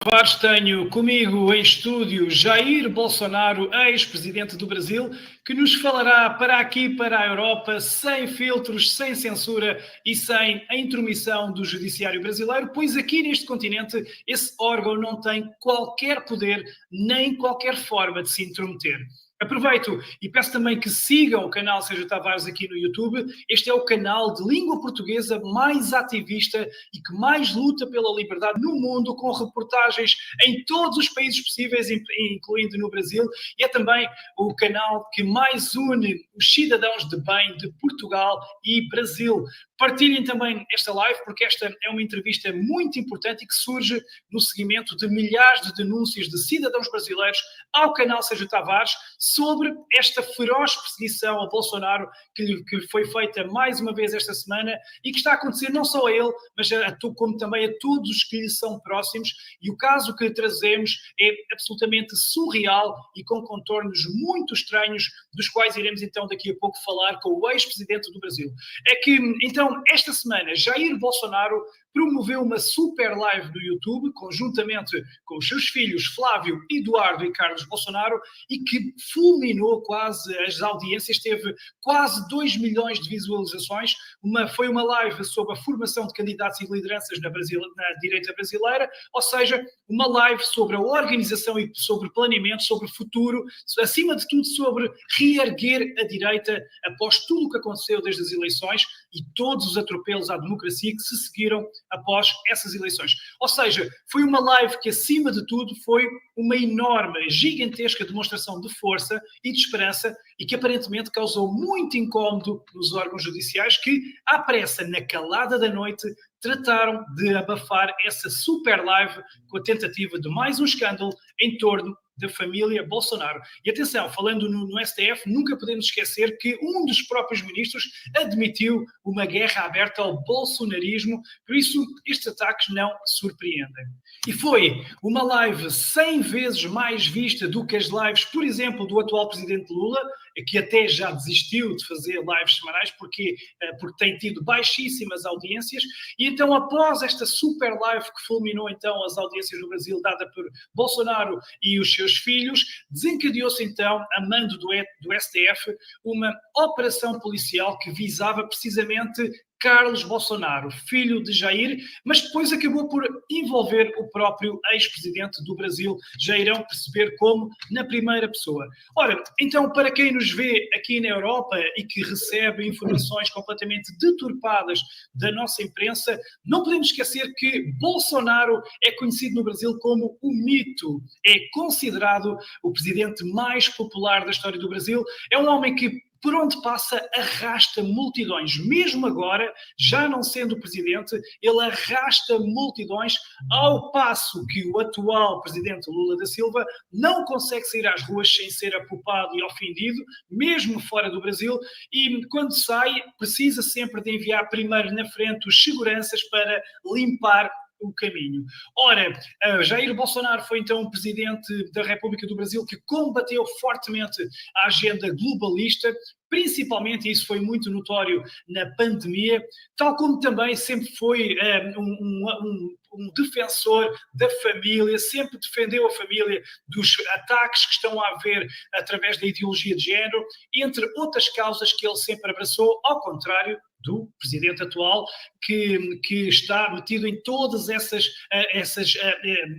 Tavares, tenho comigo em estúdio Jair Bolsonaro, ex-presidente do Brasil, que nos falará para aqui, para a Europa, sem filtros, sem censura e sem a intromissão do judiciário brasileiro, pois aqui neste continente esse órgão não tem qualquer poder nem qualquer forma de se intrometer. Aproveito e peço também que sigam o canal Sérgio Tavares aqui no YouTube. Este é o canal de língua portuguesa mais ativista e que mais luta pela liberdade no mundo, com reportagens em todos os países possíveis, incluindo no Brasil. E é também o canal que mais une os cidadãos de bem de Portugal e Brasil. Partilhem também esta live, porque esta é uma entrevista muito importante e que surge no seguimento de milhares de denúncias de cidadãos brasileiros ao canal Sérgio Tavares sobre esta feroz perseguição a Bolsonaro que foi feita mais uma vez esta semana e que está a acontecer não só a ele, mas como também a todos os que lhe são próximos. E o caso que trazemos é absolutamente surreal e com contornos muito estranhos, dos quais iremos então daqui a pouco falar com o ex-presidente do Brasil. É que, então, esta semana, Jair Bolsonaro promoveu uma super live no YouTube, conjuntamente com os seus filhos Flávio, Eduardo e Carlos Bolsonaro, e que fulminou quase as audiências, teve quase 2 milhões de visualizações. Foi uma live sobre a formação de candidatos e lideranças na direita brasileira, ou seja, uma live sobre a organização e sobre planeamento, sobre o futuro, acima de tudo sobre reerguer a direita após tudo o que aconteceu desde as eleições e todos os atropelos à democracia que se seguiram após essas eleições. Ou seja, foi uma live que, acima de tudo, foi uma enorme, gigantesca demonstração de força e de esperança e que aparentemente causou muito incómodo nos órgãos judiciais que, à pressa, na calada da noite, trataram de abafar essa super live com a tentativa de mais um escândalo em torno da família Bolsonaro. E atenção, falando no STF, nunca podemos esquecer que um dos próprios ministros admitiu uma guerra aberta ao bolsonarismo, por isso estes ataques não surpreendem. E foi uma live 100 vezes mais vista do que as lives, por exemplo, do atual presidente Lula, que até já desistiu de fazer lives semanais porque tem tido baixíssimas audiências. E então, após esta super live que fulminou então as audiências no Brasil, dada por Bolsonaro e os seus filhos, desencadeou-se então, a mando do STF, uma operação policial que visava precisamente Carlos Bolsonaro, filho de Jair, mas depois acabou por envolver o próprio ex-presidente do Brasil. Já irão perceber como na primeira pessoa. Ora, então, para quem nos vê aqui na Europa e que recebe informações completamente deturpadas da nossa imprensa, não podemos esquecer que Bolsonaro é conhecido no Brasil como o mito. É considerado o presidente mais popular da história do Brasil. É um homem que, por onde passa, arrasta multidões. Mesmo agora, já não sendo presidente, ele arrasta multidões, ao passo que o atual presidente Lula da Silva não consegue sair às ruas sem ser apupado e ofendido, mesmo fora do Brasil, e quando sai, precisa sempre de enviar primeiro na frente os seguranças para limpar o caminho. Ora, Jair Bolsonaro foi então o presidente da República do Brasil que combateu fortemente a agenda globalista, principalmente, isso foi muito notório na pandemia, tal como também sempre foi um defensor da família, sempre defendeu a família dos ataques que estão a haver através da ideologia de género, entre outras causas que ele sempre abraçou, ao contrário do presidente atual, que está metido em todas essas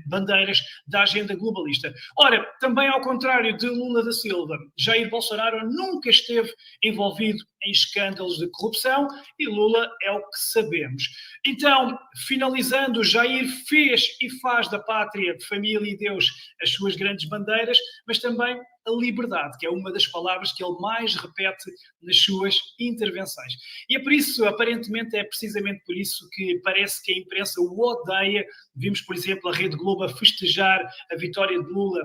bandeiras da agenda globalista. Ora, também ao contrário de Lula da Silva, Jair Bolsonaro nunca esteve envolvido em escândalos de corrupção e Lula é o que sabemos. Então, finalizando, Jair fez e faz da pátria, família e Deus as suas grandes bandeiras, mas também a liberdade, que é uma das palavras que ele mais repete nas suas intervenções. E é por isso, aparentemente, é precisamente por isso que parece que a imprensa o odeia. Vimos, por exemplo, a Rede Globo a festejar a vitória de Lula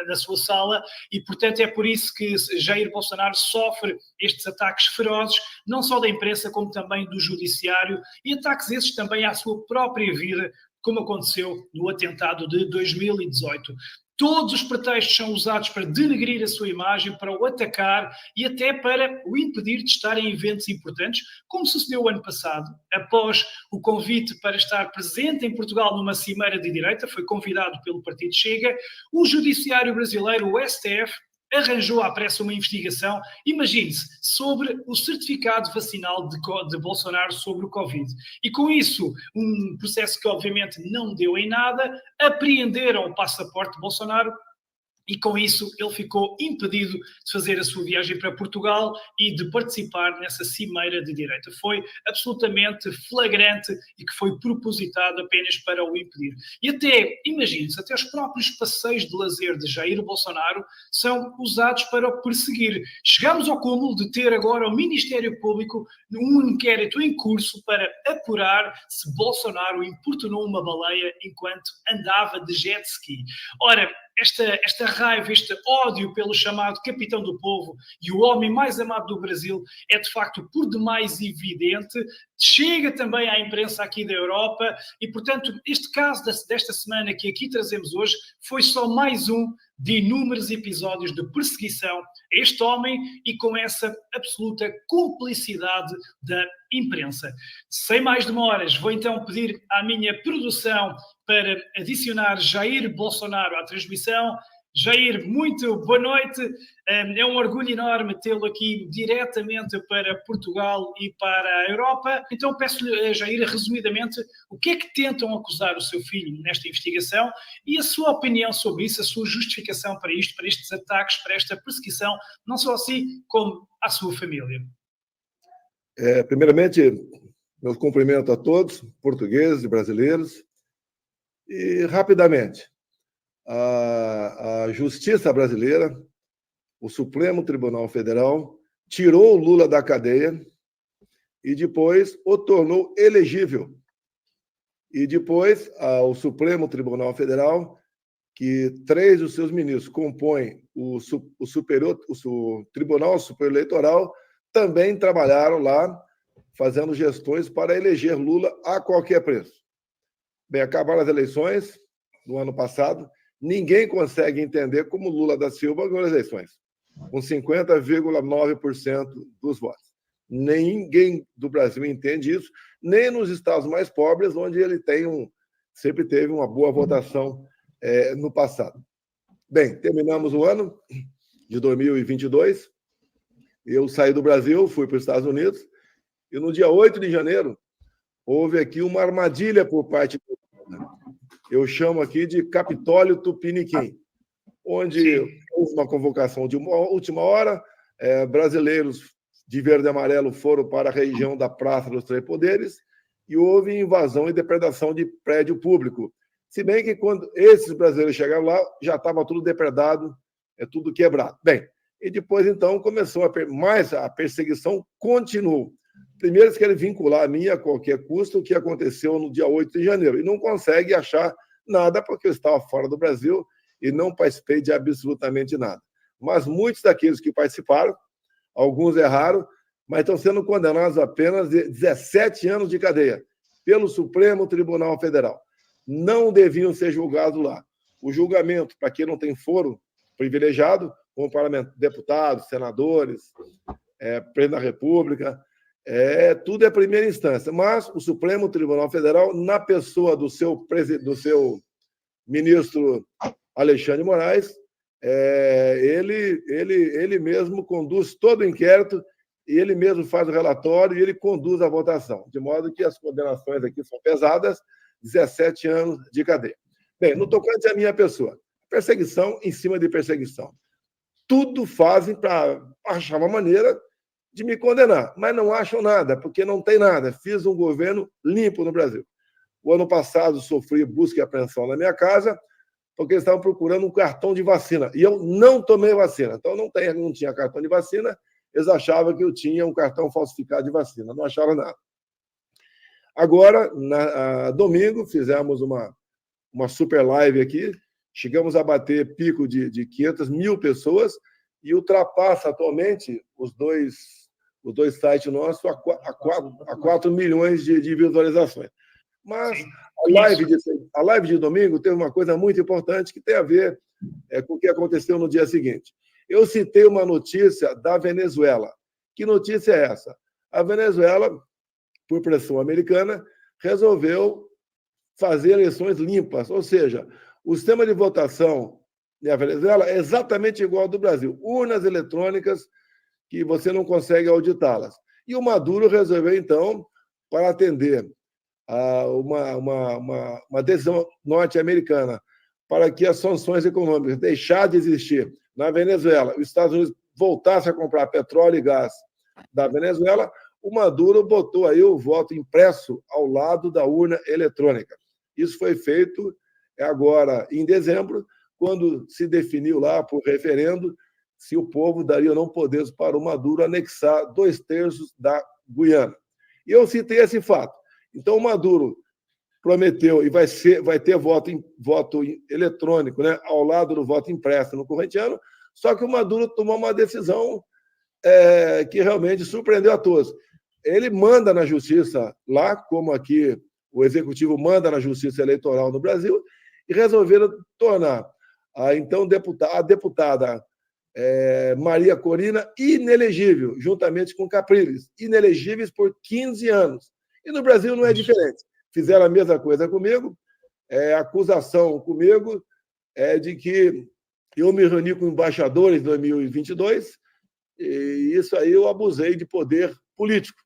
na sua sala e, portanto, é por isso que Jair Bolsonaro sofre estes ataques ferozes, não só da imprensa, como também do judiciário, e ataques esses também à sua própria vida, como aconteceu no atentado de 2018. Todos os pretextos são usados para denegrir a sua imagem, para o atacar e até para o impedir de estar em eventos importantes, como sucedeu o ano passado, após o convite para estar presente em Portugal numa cimeira de direita, foi convidado pelo Partido Chega, o Judiciário Brasileiro, o STF, arranjou à pressa uma investigação, imagine-se, sobre o certificado vacinal de Bolsonaro sobre o Covid. E com isso, um processo que obviamente não deu em nada, apreenderam o passaporte de Bolsonaro e com isso ele ficou impedido de fazer a sua viagem para Portugal e de participar nessa cimeira de direita. Foi absolutamente flagrante e que foi propositado apenas para o impedir. E até, imagine-se, até os próprios passeios de lazer de Jair Bolsonaro são usados para o perseguir. Chegamos ao cúmulo de ter agora o Ministério Público um inquérito em curso para apurar se Bolsonaro importunou uma baleia enquanto andava de jet ski. Ora, esta raiva, este ódio pelo chamado capitão do povo e o homem mais amado do Brasil é de facto por demais evidente, chega também à imprensa aqui da Europa e, portanto, este caso desta semana que aqui trazemos hoje foi só mais um de inúmeros episódios de perseguição a este homem e com essa absoluta cumplicidade da imprensa. Sem mais demoras, vou então pedir à minha produção para adicionar Jair Bolsonaro à transmissão. Jair, muito boa noite. É um orgulho enorme tê-lo aqui diretamente para Portugal e para a Europa. Então peço-lhe, Jair, resumidamente, o que é que tentam acusar o seu filho nesta investigação e a sua opinião sobre isso, a sua justificação para isto, para estes ataques, para esta perseguição, não só a si, como à sua família. Primeiramente, meus cumprimentos a todos, portugueses e brasileiros. E, rapidamente, a Justiça brasileira, o Supremo Tribunal Federal, tirou o Lula da cadeia e depois o tornou elegível. E depois, o Supremo Tribunal Federal, que 3 dos seus ministros compõem o Tribunal Superior Eleitoral, também trabalharam lá, fazendo gestões para eleger Lula a qualquer preço. Bem, acabaram as eleições do ano passado, ninguém consegue entender como Lula da Silva ganhou as eleições, com 50,9% dos votos. Ninguém do Brasil entende isso, nem nos estados mais pobres, onde ele sempre teve uma boa votação no passado. Bem, terminamos o ano de 2022, eu saí do Brasil, fui para os Estados Unidos, e no dia 8 de janeiro, houve aqui uma armadilha por parte do... Eu chamo aqui de Capitólio Tupiniquim, onde houve uma convocação de última hora, brasileiros de verde e amarelo foram para a região da Praça dos Três Poderes e houve invasão e depredação de prédio público. Se bem que quando esses brasileiros chegaram lá, já estava tudo depredado, tudo quebrado. Bem, e depois, então, começou mas a perseguição continuou. Primeiro, eles querem vincular a mim a qualquer custo o que aconteceu no dia 8 de janeiro. E não consegue achar nada porque eu estava fora do Brasil e não participei de absolutamente nada. Mas muitos daqueles que participaram, alguns erraram, mas estão sendo condenados a apenas 17 anos de cadeia pelo Supremo Tribunal Federal. Não deviam ser julgados lá. O julgamento, para quem não tem foro privilegiado, como deputados, senadores, presidente da República, tudo é primeira instância, mas o Supremo Tribunal Federal, na pessoa do seu ministro Alexandre de Moraes, ele mesmo conduz todo o inquérito e ele mesmo faz o relatório e ele conduz a votação, de modo que as condenações aqui são pesadas, 17 anos de cadeia. Bem, no tocante à minha pessoa, perseguição em cima de perseguição. Tudo fazem para achar uma maneira de me condenar, mas não acham nada, porque não tem nada. Fiz um governo limpo no Brasil. O ano passado sofri busca e apreensão na minha casa, porque eles estavam procurando um cartão de vacina, e eu não tomei vacina. Então, não tinha cartão de vacina, eles achavam que eu tinha um cartão falsificado de vacina, não acharam nada. Agora, domingo, fizemos uma super live aqui, chegamos a bater pico de 500 mil pessoas, e ultrapassa atualmente os dois sites nossos a 4 milhões de visualizações. Mas a live de domingo teve uma coisa muito importante que tem a ver com o que aconteceu no dia seguinte. Eu citei uma notícia da Venezuela. Que notícia é essa? A Venezuela, por pressão americana, resolveu fazer eleições limpas, ou seja, o sistema de votação na Venezuela é exatamente igual ao do Brasil. Urnas eletrônicas que você não consegue auditá-las. E o Maduro resolveu, então, para atender a uma decisão norte-americana para que as sanções econômicas deixassem de existir na Venezuela, os Estados Unidos voltassem a comprar petróleo e gás da Venezuela, o Maduro botou aí o voto impresso ao lado da urna eletrônica. Isso foi feito agora em dezembro, quando se definiu lá por referendo se o povo daria ou não poderes para o Maduro anexar 2/3 da Guiana. E eu citei esse fato. Então, o Maduro prometeu e vai ter voto eletrônico, né, ao lado do voto impresso no corrente ano, só que o Maduro tomou uma decisão que realmente surpreendeu a todos. Ele manda na justiça lá, como aqui o Executivo manda na justiça eleitoral no Brasil, e resolveram tornar a então deputada Maria Corina inelegível, juntamente com Capriles, inelegíveis por 15 anos. E no Brasil não é diferente. Fizeram a mesma coisa comigo, a acusação comigo é de que eu me reuni com embaixadores em 2022, e isso aí eu abusei de poder político.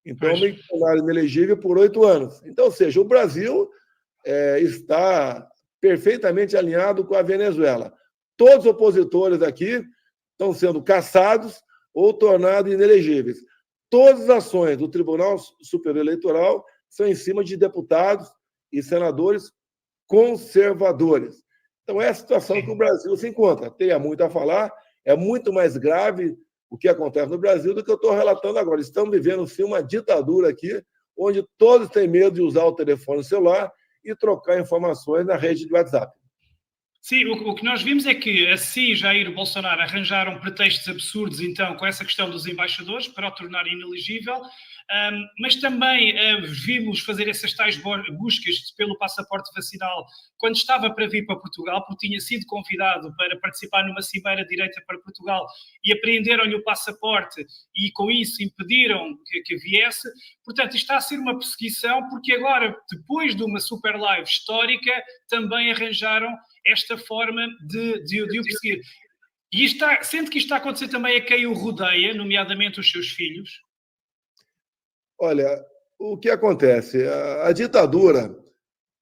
Então, me tornaram inelegível por 8 anos. Então, ou seja, o Brasil está perfeitamente alinhado com a Venezuela. Todos os opositores aqui estão sendo caçados ou tornados inelegíveis. Todas as ações do Tribunal Superior Eleitoral são em cima de deputados e senadores conservadores. Então, é a situação que o Brasil se encontra. Tenha muito a falar, é muito mais grave o que acontece no Brasil do que eu estou relatando agora. Estamos vivendo, sim, uma ditadura aqui, onde todos têm medo de usar o telefone celular e trocar informações na rede de WhatsApp. Sim, o que nós vimos é que assim Jair Bolsonaro arranjaram pretextos absurdos, então, com essa questão dos embaixadores para o tornar inelegível, mas também vimos fazer essas tais buscas pelo passaporte vacinal quando estava para vir para Portugal, porque tinha sido convidado para participar numa cimeira direita para Portugal e apreenderam-lhe o passaporte e com isso impediram que viesse. Portanto, isto está a ser uma perseguição, porque agora, depois de uma super live histórica, também arranjaram esta forma de o perseguir. E sente que isto está a acontecer também a quem o rodeia, nomeadamente os seus filhos? Olha, o que acontece? A ditadura,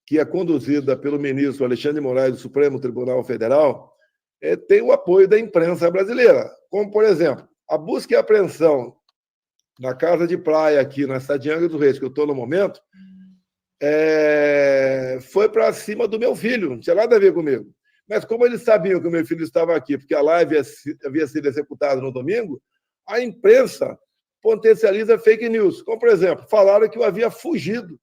que é conduzida pelo ministro Alexandre de Moraes do Supremo Tribunal Federal, tem o apoio da imprensa brasileira. Como, por exemplo, a busca e apreensão na casa de praia aqui na cidade de Angra dos Reis, que eu estou no momento, foi para cima do meu filho, não tinha nada a ver comigo. Mas como eles sabiam que o meu filho estava aqui, porque a live havia sido executada no domingo, a imprensa potencializa fake news. Como, por exemplo, falaram que eu havia fugido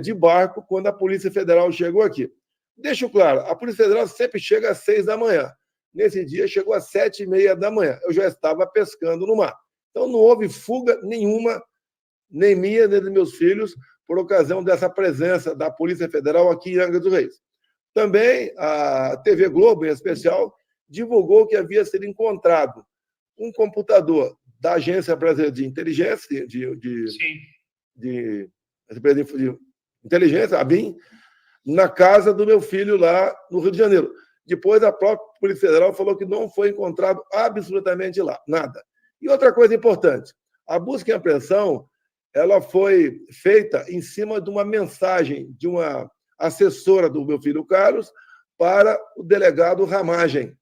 de barco quando a Polícia Federal chegou aqui. Deixo claro, a Polícia Federal sempre chega às 6 da manhã. Nesse dia, chegou às 7h30 da manhã. Eu já estava pescando no mar. Então, não houve fuga nenhuma, nem minha, nem dos meus filhos, por ocasião dessa presença da Polícia Federal aqui em Angra dos Reis. Também a TV Globo, em especial, divulgou que havia sido encontrado um computador da Agência Brasileira de Inteligência, de Inteligência, a ABIN, na casa do meu filho lá no Rio de Janeiro. Depois, a própria Polícia Federal falou que não foi encontrado absolutamente lá, nada. E outra coisa importante, a busca e apreensão ela foi feita em cima de uma mensagem de uma assessora do meu filho Carlos para o delegado Ramagem.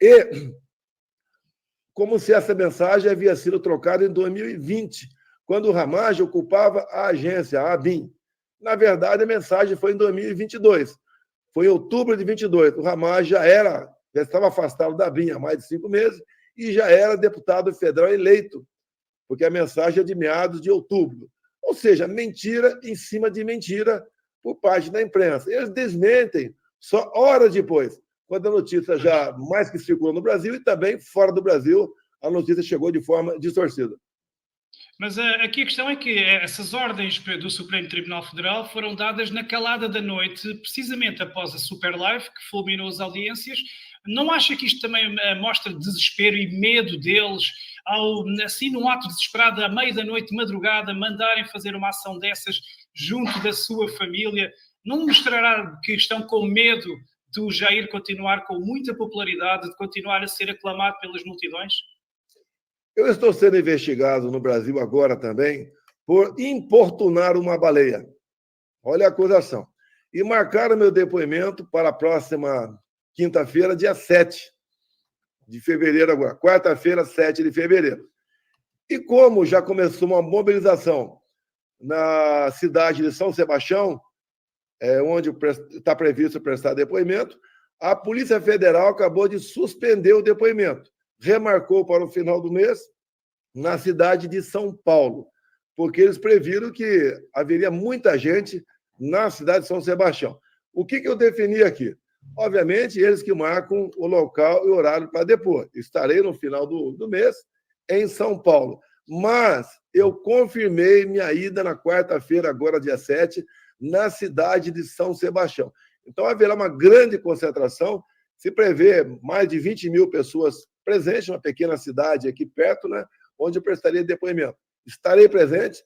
E como se essa mensagem havia sido trocada em 2020, quando o Ramagem ocupava a agência, a ABIN. Na verdade, a mensagem foi em 2022. Foi em outubro de 2022. O Ramagem já estava afastado da ABIN há mais de 5 meses e já era deputado federal eleito, porque a mensagem é de meados de outubro. Ou seja, mentira em cima de mentira por parte da imprensa. Eles desmentem só horas depois, quando a notícia já mais que circulou no Brasil e também fora do Brasil, a notícia chegou de forma distorcida. Mas aqui a questão é que essas ordens do Supremo Tribunal Federal foram dadas na calada da noite, precisamente após a Super Live, que fulminou as audiências. Não acha que isto também mostra desespero e medo deles ao, assim, num ato desesperado, à meia da noite, de madrugada, mandarem fazer uma ação dessas junto da sua família? Não mostrará que estão com medo do Jair continuar com muita popularidade, de continuar a ser aclamado pelas multidões? Eu estou sendo investigado no Brasil agora também por importunar uma baleia. Olha a acusação. E marcaram meu depoimento para a próxima quinta-feira, dia 7 de fevereiro agora. Quarta-feira, 7 de fevereiro. E como já começou uma mobilização na cidade de São Sebastião, onde está previsto prestar depoimento, a Polícia Federal acabou de suspender o depoimento. Remarcou para o final do mês na cidade de São Paulo, porque eles previram que haveria muita gente na cidade de São Sebastião. O que eu defini aqui? Obviamente, eles que marcam o local e o horário para depor. Estarei no final do mês em São Paulo. Mas eu confirmei minha ida na quarta-feira, agora dia 7, na cidade de São Sebastião. Então, haverá uma grande concentração. Se prevê mais de 20 mil pessoas presentes, uma pequena cidade aqui perto, né, onde eu prestaria depoimento. Estarei presente,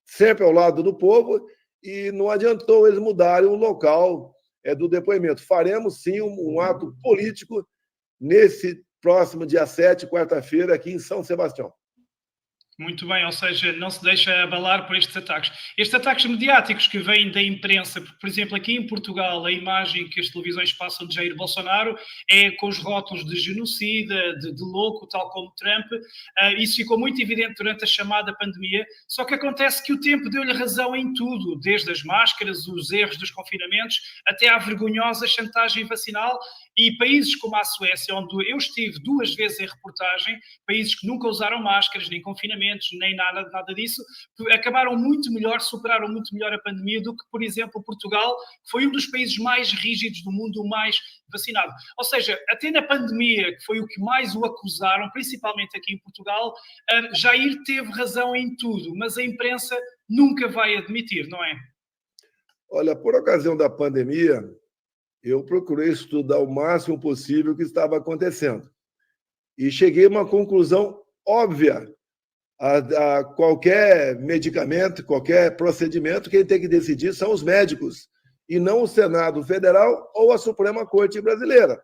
sempre ao lado do povo, e não adiantou eles mudarem o local do depoimento. Faremos, sim, um ato político nesse próximo dia 7, quarta-feira, aqui em São Sebastião. Muito bem, ou seja, não se deixa abalar por estes ataques. Estes ataques mediáticos que vêm da imprensa, porque, por exemplo, aqui em Portugal, a imagem que as televisões passam de Jair Bolsonaro é com os rótulos de genocida, de louco, tal como Trump. Isso ficou muito evidente durante a chamada pandemia, só que acontece que o tempo deu-lhe razão em tudo, desde as máscaras, os erros dos confinamentos, até à vergonhosa chantagem vacinal, e países como a Suécia, onde eu estive 2 vezes em reportagem, países que nunca usaram máscaras, nem confinamentos, nem nada disso, acabaram muito melhor, superaram muito melhor a pandemia do que, por exemplo, Portugal, que foi um dos países mais rígidos do mundo, o mais vacinado. Ou seja, até na pandemia, que foi o que mais o acusaram, principalmente aqui em Portugal, Jair teve razão em tudo, mas a imprensa nunca vai admitir, não é? Olha, por ocasião da pandemia, eu procurei estudar o máximo possível o que estava acontecendo. E cheguei a uma conclusão óbvia. A qualquer medicamento, qualquer procedimento, quem tem que decidir são os médicos, e não o Senado Federal ou a Suprema Corte Brasileira.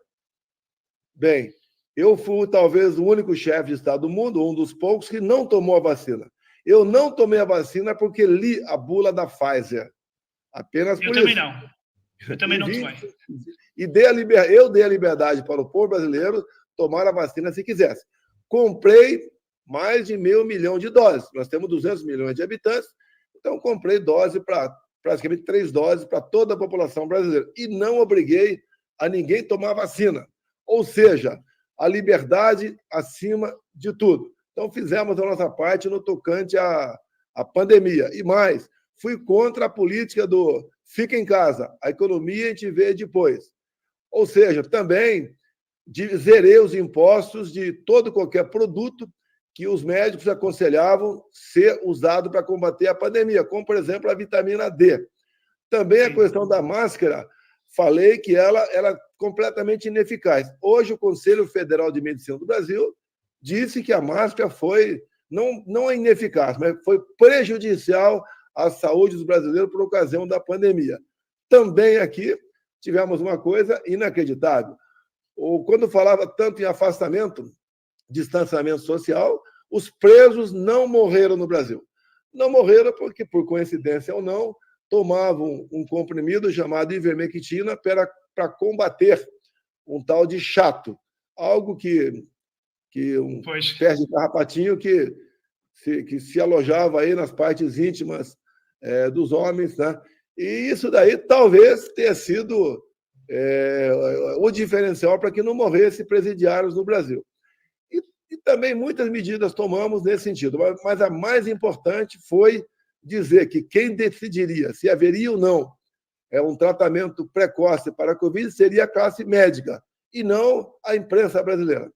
Bem, eu fui talvez o único chefe de Estado do mundo, um dos poucos, que não tomou a vacina. Eu não tomei a vacina porque li a bula da Pfizer. Apenas por isso. Eu também não. Eu também não tomei. E eu dei a liberdade para o povo brasileiro tomar a vacina se quisesse. Comprei mais de 500 milhões de doses. Nós temos 200 milhões de habitantes, então comprei dose para praticamente 3 doses para toda a população brasileira. E não obriguei a ninguém tomar vacina. Ou seja, a liberdade acima de tudo. Então, fizemos a nossa parte no tocante à pandemia. E mais, fui contra a política do fica em casa, a economia a gente vê depois. Ou seja, também zerei os impostos de todo e qualquer produto que os médicos aconselhavam ser usado para combater a pandemia, como, por exemplo, a vitamina D. Também a questão da máscara, falei que ela era completamente ineficaz. Hoje, o Conselho Federal de Medicina do Brasil disse que a máscara foi, não é ineficaz, mas foi prejudicial à saúde dos brasileiros por ocasião da pandemia. Também aqui tivemos uma coisa inacreditável. Quando falava tanto em afastamento, distanciamento social, os presos não morreram no Brasil. Não morreram porque, por coincidência ou não, tomavam um comprimido chamado ivermectina para combater um tal de chato, algo que um pé de carrapatinho que se alojava aí nas partes íntimas dos homens, né? E isso daí talvez tenha sido o diferencial para que não morresse presidiários no Brasil. E também muitas medidas tomamos nesse sentido, mas a mais importante foi dizer que quem decidiria se haveria ou não um tratamento precoce para a Covid seria a classe médica, e não a imprensa brasileira.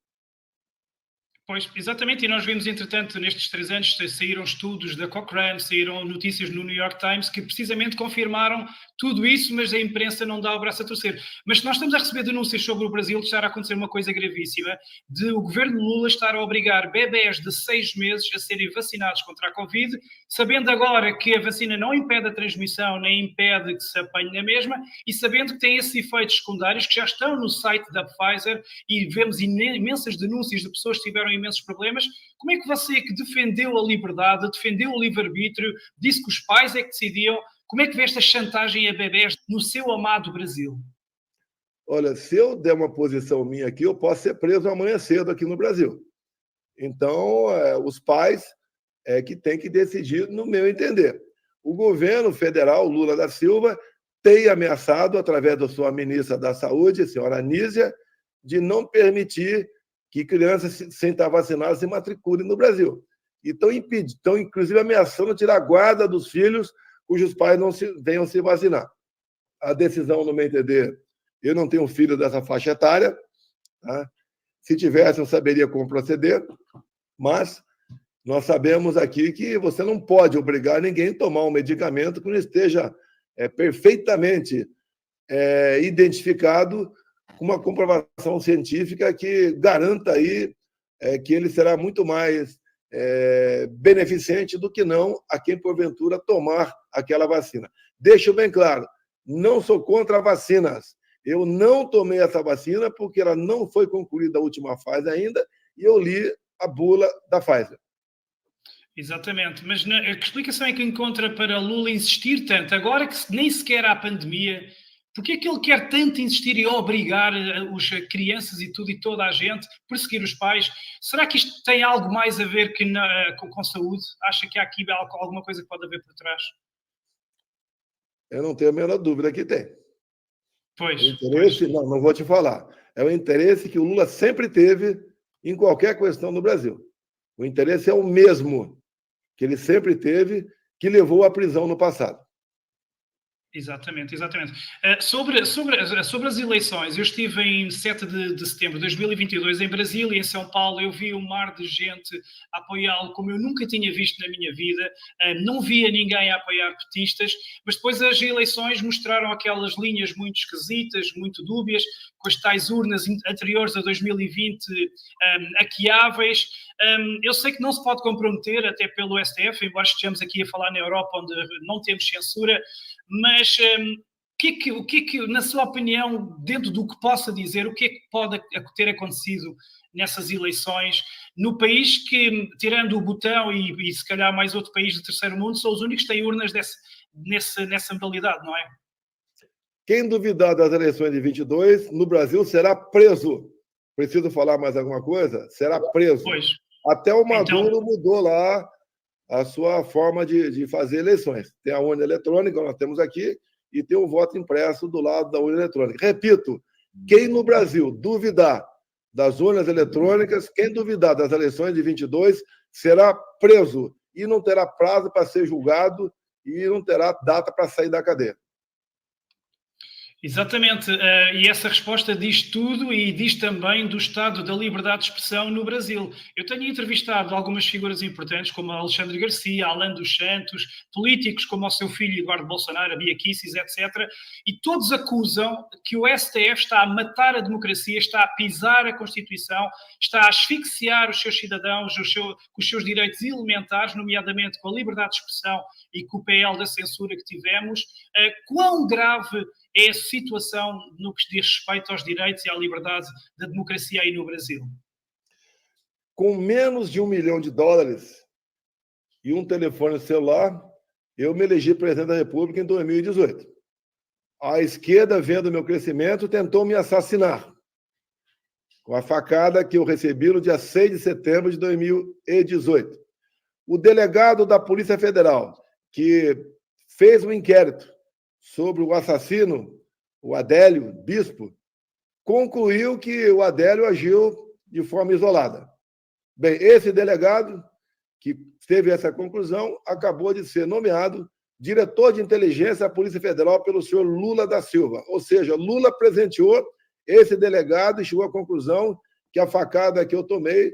Pois, exatamente, e nós vimos, entretanto, nestes 3 anos, saíram estudos da Cochrane, saíram notícias no New York Times que precisamente confirmaram tudo isso, mas a imprensa não dá o braço a torcer. Mas nós estamos a receber denúncias sobre o Brasil de estar a acontecer uma coisa gravíssima, de o governo Lula estar a obrigar bebés de 6 meses a serem vacinados contra a Covid, sabendo agora que a vacina não impede a transmissão, nem impede que se apanhe na mesma, e sabendo que tem esses efeitos secundários que já estão no site da Pfizer, e vemos imensas denúncias de pessoas que tiveram imensos problemas. Como é que você, que defendeu a liberdade, defendeu o livre-arbítrio, disse que os pais é que decidiam, como é que vê esta chantagem a bebés no seu amado Brasil? Olha, se eu der uma posição minha aqui, eu posso ser preso amanhã cedo aqui no Brasil. Então, os pais é que têm que decidir, no meu entender. O governo federal, Lula da Silva, tem ameaçado, através da sua ministra da Saúde, a senhora Anísia, de não permitir que crianças sem estar vacinadas se matriculem no Brasil. E estão, inclusive, ameaçando tirar a guarda dos filhos cujos pais não venham se vacinar. A decisão, no meu entender, eu não tenho filho dessa faixa etária, tá? Se tivesse, eu saberia como proceder, mas nós sabemos aqui que você não pode obrigar ninguém a tomar um medicamento que não esteja perfeitamente identificado com uma comprovação científica que garanta aí que ele será muito mais beneficente do que não a quem, porventura, tomar aquela vacina. Deixo bem claro, não sou contra vacinas. Eu não tomei essa vacina porque ela não foi concluída a última fase ainda e eu li a bula da Pfizer. Exatamente, mas que explicação é que encontra para Lula insistir tanto, agora que nem sequer há pandemia, porque é que ele quer tanto insistir e obrigar as crianças e tudo e toda a gente, perseguir os pais? Será que isto tem algo mais a ver com saúde? Acha que há aqui alguma coisa que pode haver por trás? Eu não tenho a menor dúvida que tem. Pois. O interesse, pois. Não vou te falar. É o interesse que o Lula sempre teve em qualquer questão no Brasil. O interesse é o mesmo que ele sempre teve, que levou à prisão no passado. Exatamente, exatamente. Sobre as eleições, eu estive em 7 de setembro de 2022 em Brasília e em São Paulo. Eu vi um mar de gente a apoiá-lo como eu nunca tinha visto na minha vida. Não via ninguém a apoiar petistas, mas depois as eleições mostraram aquelas linhas muito esquisitas, muito dúbias, com as tais urnas anteriores a 2020 hackeáveis. Eu sei que não se pode comprometer, até pelo STF, embora estejamos aqui a falar na Europa, onde não temos censura, mas o que é que, na sua opinião, dentro do que possa dizer, o que é que pode ter acontecido nessas eleições, no país que, tirando o Butão e se calhar mais outro país do terceiro mundo, são os únicos que têm urnas nessa modalidade, não é? Quem duvidar das eleições de 22, no Brasil, será preso. Preciso falar mais alguma coisa? Será preso. Pois. Até o Maduro mudou lá a sua forma de fazer eleições. Tem a urna eletrônica, nós temos aqui, e tem o voto impresso do lado da urna eletrônica. Repito, quem no Brasil duvidar das urnas eletrônicas, quem duvidar das eleições de 22, será preso e não terá prazo para ser julgado e não terá data para sair da cadeia. Exatamente, e essa resposta diz tudo e diz também do estado da liberdade de expressão no Brasil. Eu tenho entrevistado algumas figuras importantes, como Alexandre Garcia, Alan dos Santos, políticos como o seu filho Eduardo Bolsonaro, a Bia Kicis, etc. E todos acusam que o STF está a matar a democracia, está a pisar a Constituição, está a asfixiar os seus cidadãos com os seus direitos elementares, nomeadamente com a liberdade de expressão e com o PL da censura que tivemos. Quão grave é a situação no que diz respeito aos direitos e à liberdade da democracia aí no Brasil? Com menos de $1 milhão e um telefone celular, eu me elegi presidente da República em 2018. A esquerda, vendo meu crescimento, tentou me assassinar com a facada que eu recebi no dia 6 de setembro de 2018. O delegado da Polícia Federal, que fez um inquérito sobre o assassino, o Adélio Bispo, concluiu que o Adélio agiu de forma isolada. Bem, esse delegado, que teve essa conclusão, acabou de ser nomeado diretor de inteligência da Polícia Federal pelo senhor Lula da Silva. Ou seja, Lula presenteou esse delegado e chegou à conclusão que a facada que eu tomei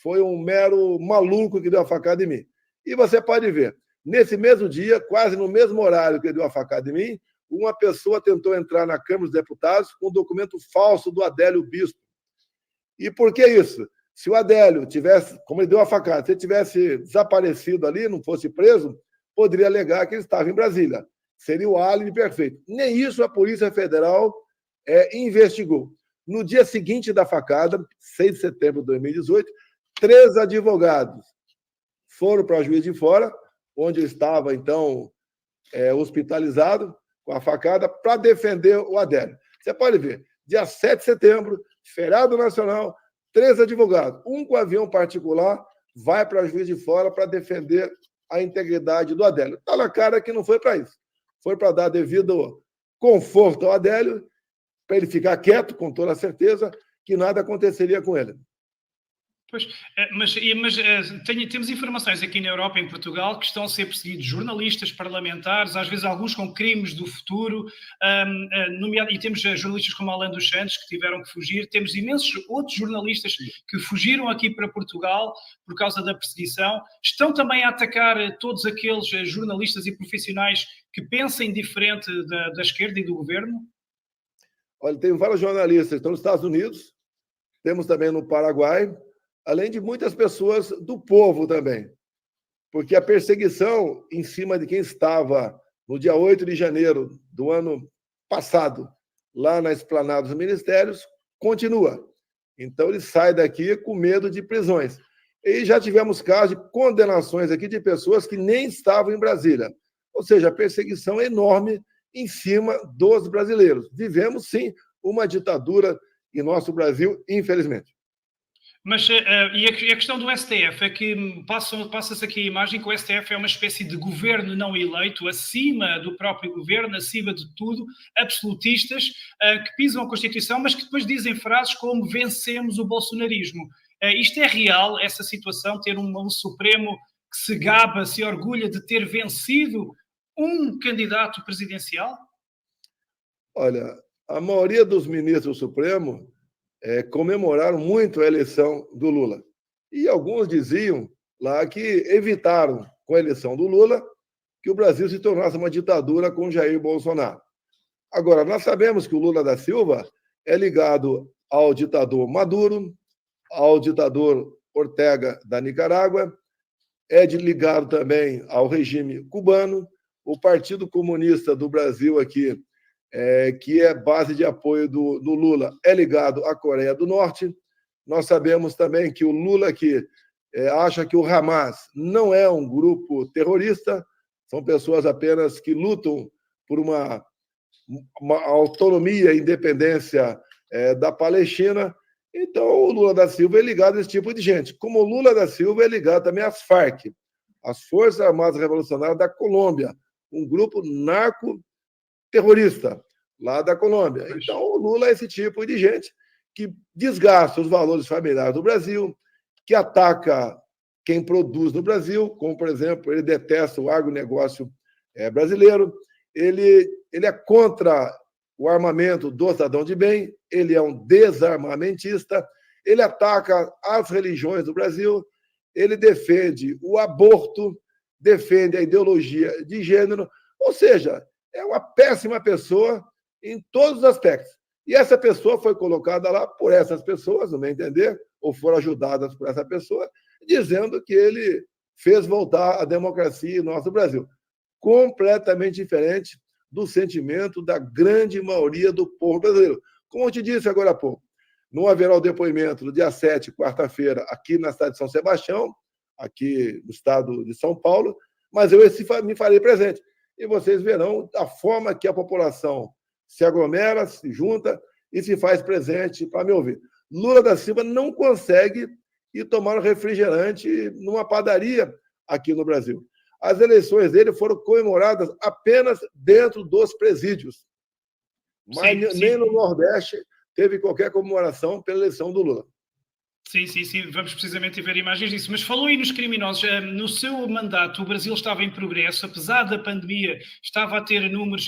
foi um mero maluco que deu a facada em mim. E você pode ver, nesse mesmo dia, quase no mesmo horário que ele deu a facada em mim, uma pessoa tentou entrar na Câmara dos Deputados com um documento falso do Adélio Bispo. E por que isso? Se o Adélio tivesse, como ele deu a facada, se ele tivesse desaparecido ali, não fosse preso, poderia alegar que ele estava em Brasília. Seria o álibi perfeito. Nem isso a Polícia Federal investigou. No dia seguinte da facada, 6 de setembro de 2018, 3 advogados foram para Juiz de Fora, onde eu estava, então, hospitalizado com a facada, para defender o Adélio. Você pode ver, dia 7 de setembro, feriado nacional, 3 advogados, um com avião particular, vai para Juiz de Fora para defender a integridade do Adélio. Está na cara que não foi para isso. Foi para dar devido conforto ao Adélio, para ele ficar quieto, com toda a certeza, que nada aconteceria com ele. Pois, mas temos informações aqui na Europa, em Portugal, que estão a ser perseguidos jornalistas, parlamentares, às vezes alguns com crimes do futuro, e temos jornalistas como Alain dos Santos, que tiveram que fugir, temos imensos outros jornalistas que fugiram aqui para Portugal por causa da perseguição. Estão também a atacar todos aqueles jornalistas e profissionais que pensem diferente da esquerda e do governo? Olha, tem vários jornalistas que estão nos Estados Unidos, temos também no Paraguai, além de muitas pessoas do povo também. Porque a perseguição em cima de quem estava no dia 8 de janeiro do ano passado, lá na esplanada dos ministérios, continua. Então, ele sai daqui com medo de prisões. E já tivemos casos de condenações aqui de pessoas que nem estavam em Brasília. Ou seja, a perseguição é enorme em cima dos brasileiros. Vivemos, sim, uma ditadura em nosso Brasil, infelizmente. Mas e a questão do STF é que passa-se aqui a imagem que o STF é uma espécie de governo não eleito, acima do próprio governo, acima de tudo, absolutistas, que pisam a Constituição, mas que depois dizem frases como vencemos o bolsonarismo. Isto é real, essa situação, ter um Supremo que se gaba, se orgulha de ter vencido um candidato presidencial? Olha, a maioria dos ministros do Supremo comemoraram muito a eleição do Lula. E alguns diziam lá que evitaram, com a eleição do Lula, que o Brasil se tornasse uma ditadura com Jair Bolsonaro. Agora, nós sabemos que o Lula da Silva é ligado ao ditador Maduro, ao ditador Ortega da Nicarágua, ligado também ao regime cubano, o Partido Comunista do Brasil aqui, que é base de apoio do Lula, é ligado à Coreia do Norte. Nós sabemos também que o Lula aqui acha que o Hamas não é um grupo terrorista, são pessoas apenas que lutam por uma autonomia e independência da Palestina. Então, o Lula da Silva é ligado a esse tipo de gente. Como o Lula da Silva é ligado também às Farc, as Forças Armadas Revolucionárias da Colômbia, um grupo narco-terrorista lá da Colômbia. Então, o Lula é esse tipo de gente que desgasta os valores familiares do Brasil, que ataca quem produz no Brasil, como, por exemplo, ele detesta o agronegócio brasileiro, ele é contra o armamento do cidadão de bem, ele é um desarmamentista, ele ataca as religiões do Brasil, ele defende o aborto, defende a ideologia de gênero, ou seja, é uma péssima pessoa em todos os aspectos. E essa pessoa foi colocada lá por essas pessoas, no meu entender, ou foram ajudadas por essa pessoa, dizendo que ele fez voltar a democracia em nosso Brasil. Completamente diferente do sentimento da grande maioria do povo brasileiro. Como eu te disse agora há pouco, não haverá o depoimento no dia 7, quarta-feira, aqui na cidade de São Sebastião, aqui no estado de São Paulo, mas eu me farei presente. E vocês verão a forma que a população se aglomera, se junta e se faz presente para me ouvir. Lula da Silva não consegue ir tomar um refrigerante numa padaria aqui no Brasil. As eleições dele foram comemoradas apenas dentro dos presídios. Mas nem no Nordeste teve qualquer comemoração pela eleição do Lula. Sim, sim, sim, vamos precisamente ver imagens disso. Mas falou aí nos criminosos. No seu mandato, o Brasil estava em progresso, apesar da pandemia, estava a ter números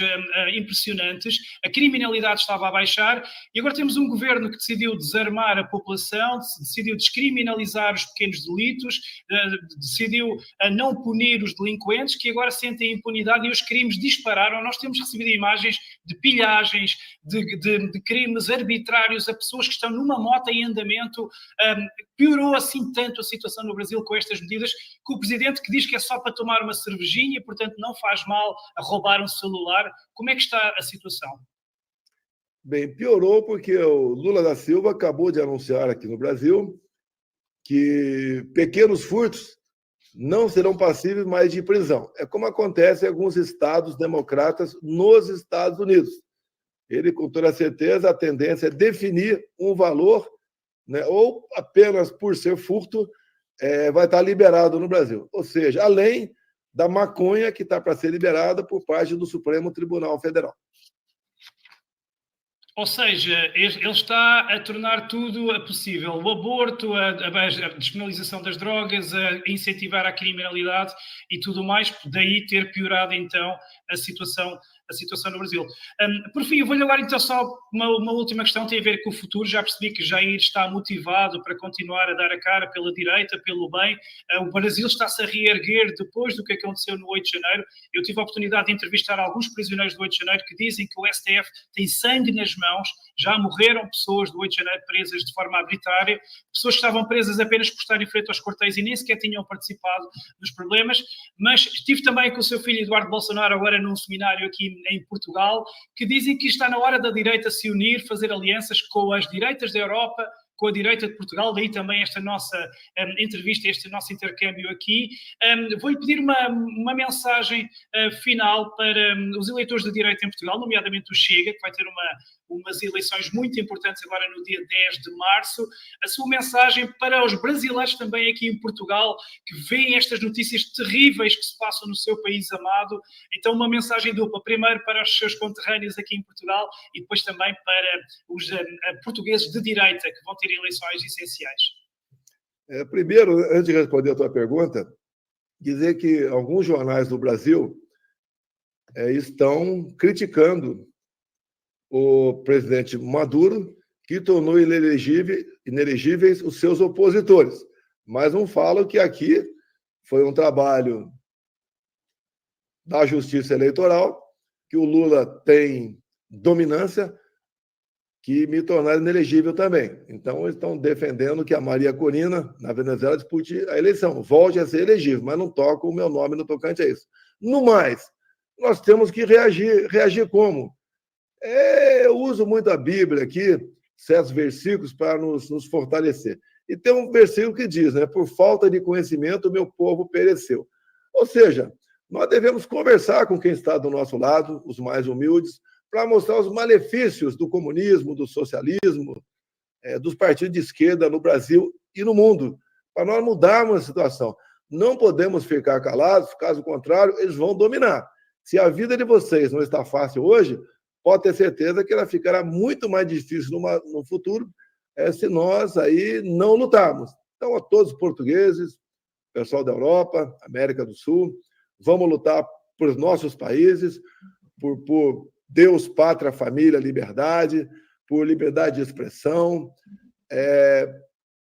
impressionantes, a criminalidade estava a baixar e agora temos um governo que decidiu desarmar a população, decidiu descriminalizar os pequenos delitos, decidiu não punir os delinquentes, que agora sentem impunidade e os crimes dispararam. Nós temos recebido imagens de pilhagens, de crimes arbitrários a pessoas que estão numa moto em andamento. Piorou assim tanto a situação no Brasil com estas medidas que o presidente, que diz que é só para tomar uma cervejinha, portanto não faz mal a roubar um celular. Como é que está a situação? Bem, piorou porque o Lula da Silva acabou de anunciar aqui no Brasil que pequenos furtos não serão passíveis mais de prisão. É como acontece em alguns estados democratas nos Estados Unidos. Ele, com toda certeza, a tendência é definir um valor, né, ou apenas por ser furto, vai estar liberado no Brasil. Ou seja, além da maconha que está para ser liberada por parte do Supremo Tribunal Federal. Ou seja, ele está a tornar tudo possível. O aborto, a despenalização das drogas, a incentivar a criminalidade e tudo mais, daí ter piorado então a situação no Brasil. Por fim, eu vou-lhe agora então só uma última questão, tem a ver com o futuro. Já percebi que Jair está motivado para continuar a dar a cara pela direita, pelo bem. O Brasil está-se a reerguer depois do que aconteceu no 8 de janeiro. Eu tive a oportunidade de entrevistar alguns prisioneiros do 8 de janeiro que dizem que o STF tem sangue nas mãos. Já morreram pessoas do 8 de janeiro presas de forma arbitrária, pessoas que estavam presas apenas por estarem em frente aos quartéis e nem sequer tinham participado dos problemas. Mas estive também com o seu filho Eduardo Bolsonaro agora num seminário aqui em Portugal, que dizem que está na hora da direita se unir, fazer alianças com as direitas da Europa, com a direita de Portugal, daí também esta nossa entrevista, este nosso intercâmbio aqui. Vou-lhe pedir uma mensagem final para os eleitores da direita em Portugal, nomeadamente o Chega, que vai ter umas eleições muito importantes agora no dia 10 de março. A sua mensagem para os brasileiros também aqui em Portugal, que veem estas notícias terríveis que se passam no seu país amado. Então, uma mensagem dupla. Primeiro para os seus conterrâneos aqui em Portugal e depois também para os portugueses de direita, que vão ter eleições essenciais. Primeiro, antes de responder a tua pergunta, dizer que alguns jornais do Brasil estão criticando o presidente Maduro, que tornou inelegíveis os seus opositores. Mas não falam que aqui foi um trabalho da Justiça Eleitoral, que o Lula tem dominância, que me tornaram inelegível também. Então, eles estão defendendo que a Maria Corina, na Venezuela, dispute a eleição, volte a ser elegível, mas não toca o meu nome no tocante a isso. No mais, nós temos que reagir. Reagir como? Eu uso muito a Bíblia aqui, certos versículos, para nos fortalecer. E tem um versículo que diz, né? Por falta de conhecimento, o meu povo pereceu. Ou seja, nós devemos conversar com quem está do nosso lado, os mais humildes, para mostrar os malefícios do comunismo, do socialismo, dos partidos de esquerda no Brasil e no mundo, para nós mudarmos a situação. Não podemos ficar calados, caso contrário, eles vão dominar. Se a vida de vocês não está fácil hoje, pode ter certeza que ela ficará muito mais difícil no futuro se nós aí não lutarmos. Então, a todos os portugueses, pessoal da Europa, América do Sul, vamos lutar por nossos países, por Deus, pátria, família, liberdade, por liberdade de expressão,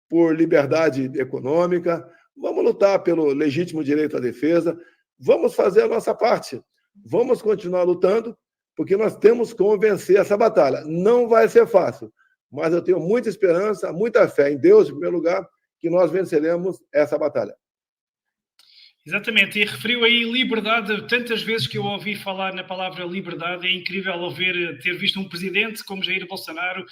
por liberdade econômica. Vamos lutar pelo legítimo direito à defesa. Vamos fazer a nossa parte. Vamos continuar lutando, porque nós temos como vencer essa batalha. Não vai ser fácil, mas eu tenho muita esperança, muita fé em Deus, em primeiro lugar, que nós venceremos essa batalha. Exatamente, e referiu aí liberdade, tantas vezes que eu ouvi falar na palavra liberdade, é incrível ter visto um presidente como Jair Bolsonaro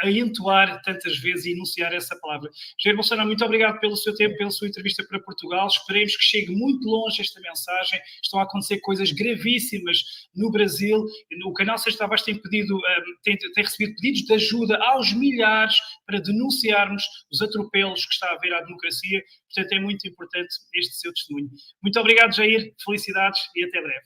a entoar tantas vezes e enunciar essa palavra. Jair Bolsonaro, muito obrigado pelo seu tempo, pela sua entrevista para Portugal, esperemos que chegue muito longe esta mensagem, estão a acontecer coisas gravíssimas no Brasil, o canal Sexta Abaixo tem recebido pedidos de ajuda aos milhares para denunciarmos os atropelos que está a haver à democracia, portanto é muito importante este seu testemunho. Muito obrigado, Jair, felicidades e até breve.